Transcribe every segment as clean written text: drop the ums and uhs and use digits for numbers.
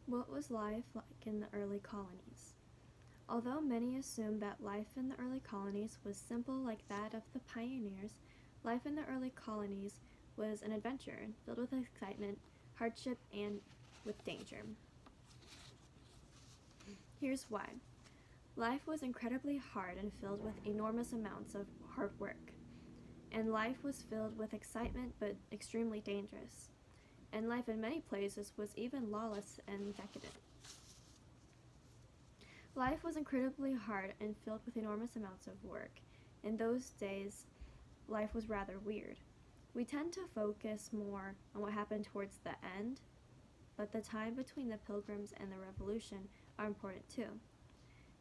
What was life like in the early colonies? Although many assume that life in the early colonies was simple like that of the pioneers, life in the early colonies was an adventure filled with excitement, hardship, and with danger. Here's why. Life was incredibly hard and filled with enormous amounts of hard work. And life was filled with excitement but extremely dangerous. And life in many places was even lawless and decadent. Life was incredibly hard and filled with enormous amounts of work. In those days, life was rather weird. We tend to focus more on what happened towards the end, but the time between the Pilgrims and the Revolution are important too.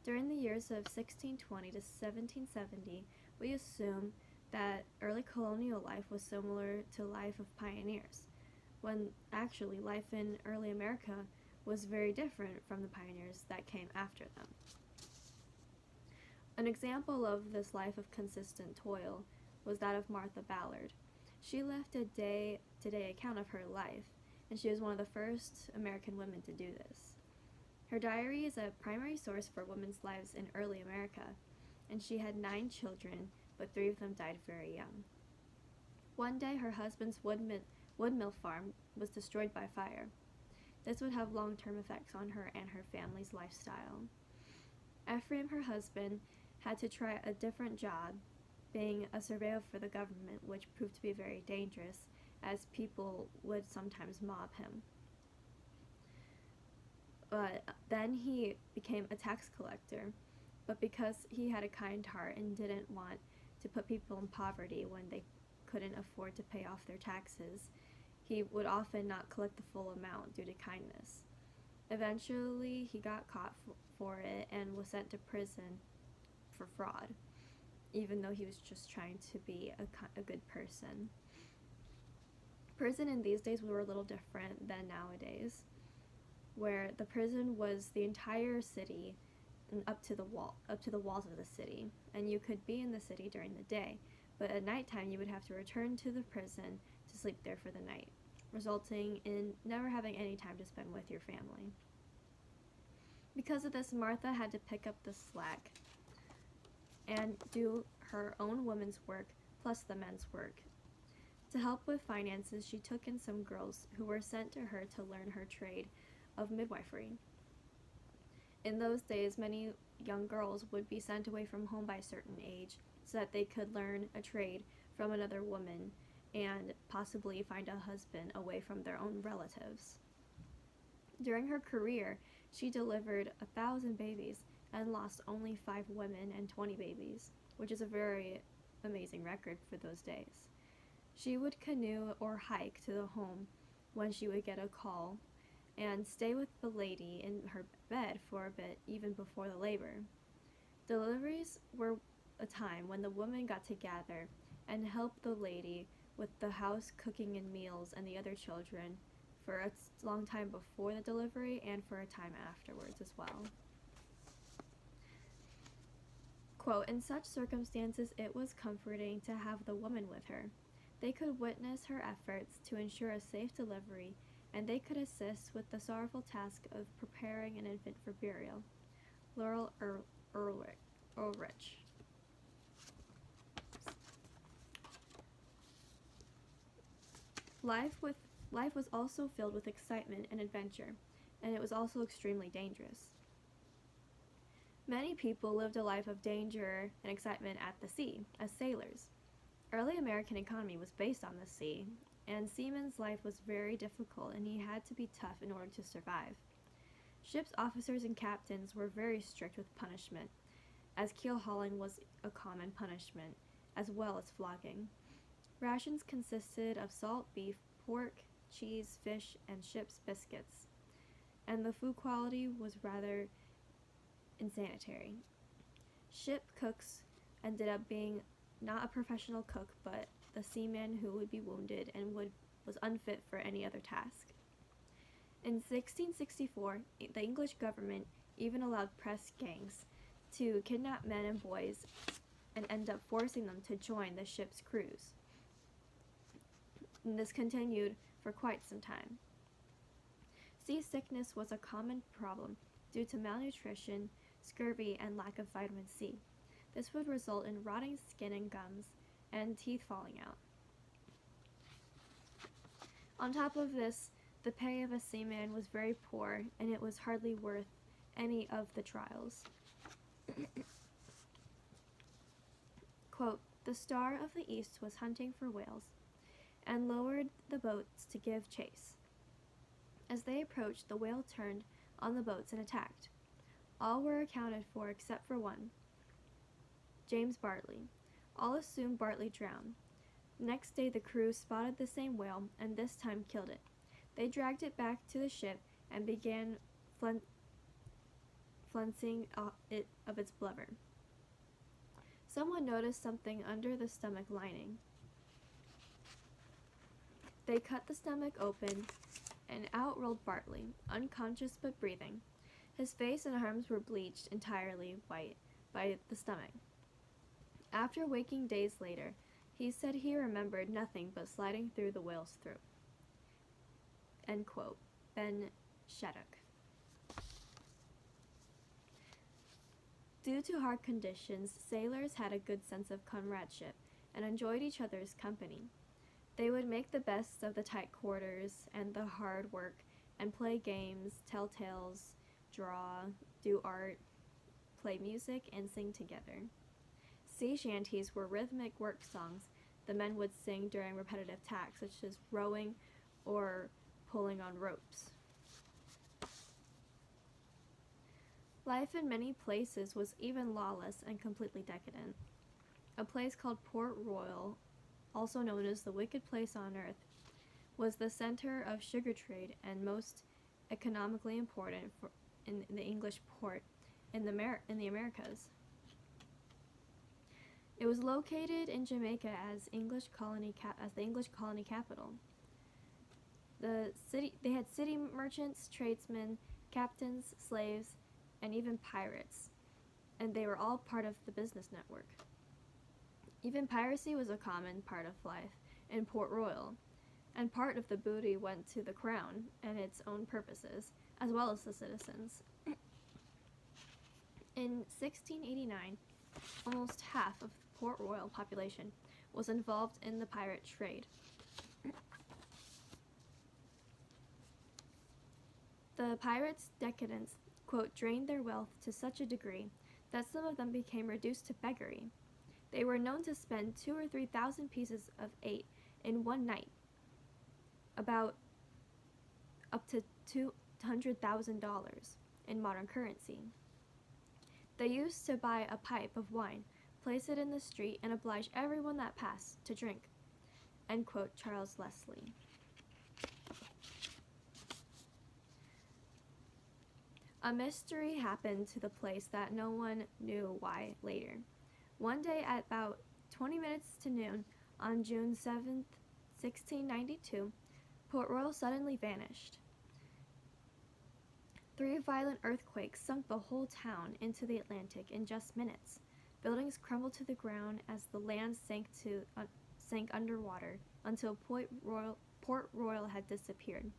During the years of 1620 to 1770, we assume that early colonial life was similar to life of pioneers, when actually life in early America was very different from the pioneers that came after them. An example of this life of consistent toil was that of Martha Ballard. She left a day-to-day account of her life, and she was one of the first American women to do this. Her diary is a primary source for women's lives in early America, and she had 9 children, but 3 of them died very young. One day, her husband's wood mill farm was destroyed by fire. This would have long-term effects on her and her family's lifestyle. Ephraim, her husband, had to try a different job, being a surveyor for the government, which proved to be very dangerous, as people would sometimes mob him. But then he became a tax collector, but because he had a kind heart and didn't want to put people in poverty when they couldn't afford to pay off their taxes, he would often not collect the full amount due to kindness. Eventually, he got caught for it and was sent to prison for fraud, even though he was just trying to be a good person. Prison in these days were a little different than nowadays, where the prison was the entire city and up to the walls of the city, and you could be in the city during the day, but at nighttime you would have to return to the prison to sleep there for the night, resulting in never having any time to spend with your family. Because of this, Martha had to pick up the slack and do her own women's work plus the men's work. To help with finances, she took in some girls who were sent to her to learn her trade of midwifery. In those days, many young girls would be sent away from home by a certain age so that they could learn a trade from another woman and possibly find a husband away from their own relatives. During her career, she delivered 1,000 babies and lost only 5 women and 20 babies, which is a very amazing record for those days. She would canoe or hike to the home when she would get a call and stay with the lady in her bed for a bit even before the labor. Deliveries were a time when the woman got to gather and help the lady with the house cooking and meals and the other children for a long time before the delivery and for a time afterwards as well. Quote, in such circumstances, it was comforting to have the woman with her. They could witness her efforts to ensure a safe delivery, and they could assist with the sorrowful task of preparing an infant for burial. Laurel Ulrich. Life was also filled with excitement and adventure, and it was also extremely dangerous. Many people lived a life of danger and excitement at the sea, as sailors. Early American economy was based on the sea, and seaman's life was very difficult, and he had to be tough in order to survive. Ship's officers and captains were very strict with punishment, as keel hauling was a common punishment, as well as flogging. Rations consisted of salt beef, pork, cheese, fish, and ship's biscuits, and the food quality was rather insanitary. Ship cooks ended up being not a professional cook, but the seaman who would be wounded and was unfit for any other task. In 1664, the English government even allowed press gangs to kidnap men and boys and end up forcing them to join the ship's crews. And this continued for quite some time. Seasickness was a common problem due to malnutrition, scurvy, and lack of vitamin C. This would result in rotting skin and gums and teeth falling out. On top of this, the pay of a seaman was very poor, and it was hardly worth any of the trials. Quote, "The Star of the East was hunting for whales, and lowered the boats to give chase. As they approached, the whale turned on the boats and attacked. All were accounted for except for one, James Bartley. All assumed Bartley drowned. Next day the crew spotted the same whale and this time killed it. They dragged it back to the ship and began flensing it of its blubber. Someone noticed something under the stomach lining. They cut the stomach open, and out rolled Bartley, unconscious but breathing. His face and arms were bleached entirely white by the stomach. After waking days later, he said he remembered nothing but sliding through the whale's throat." End quote. Ben Shattuck. Due to hard conditions, sailors had a good sense of comradeship and enjoyed each other's company. They would make the best of the tight quarters and the hard work and play games, tell tales, draw, do art, play music, and sing together. Sea shanties were rhythmic work songs the men would sing during repetitive tasks, such as rowing or pulling on ropes. Life in many places was even lawless and completely decadent. A place called Port Royal, also known as the wicked place on earth, was the center of sugar trade and most economically important in the English port in the Americas. It was located in Jamaica as the English colony capital. They had city merchants, tradesmen, captains, slaves, and even pirates, and they were all part of the business network. Even piracy was a common part of life in Port Royal, and part of the booty went to the crown and its own purposes, as well as the citizens. In 1689, almost half of the Port Royal population was involved in the pirate trade. The pirates' decadence, quote, "drained their wealth to such a degree that some of them became reduced to beggary. They were known to spend 2,000 or 3,000 pieces of 8 in one night, about up to $200,000 in modern currency. They used to buy a pipe of wine, place it in the street, and oblige everyone that passed to drink." End quote, Charles Leslie. A mystery happened to the place that no one knew why later. One day at about 20 minutes to noon on June 7th, 1692, Port Royal suddenly vanished. 3 violent earthquakes sunk the whole town into the Atlantic in just minutes. Buildings crumbled to the ground as the land sank underwater until Port Royal had disappeared.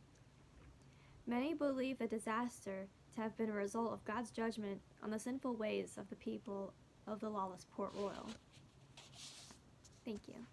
Many believe the disaster to have been a result of God's judgment on the sinful ways of the people of the lawless Port Royal. Thank you.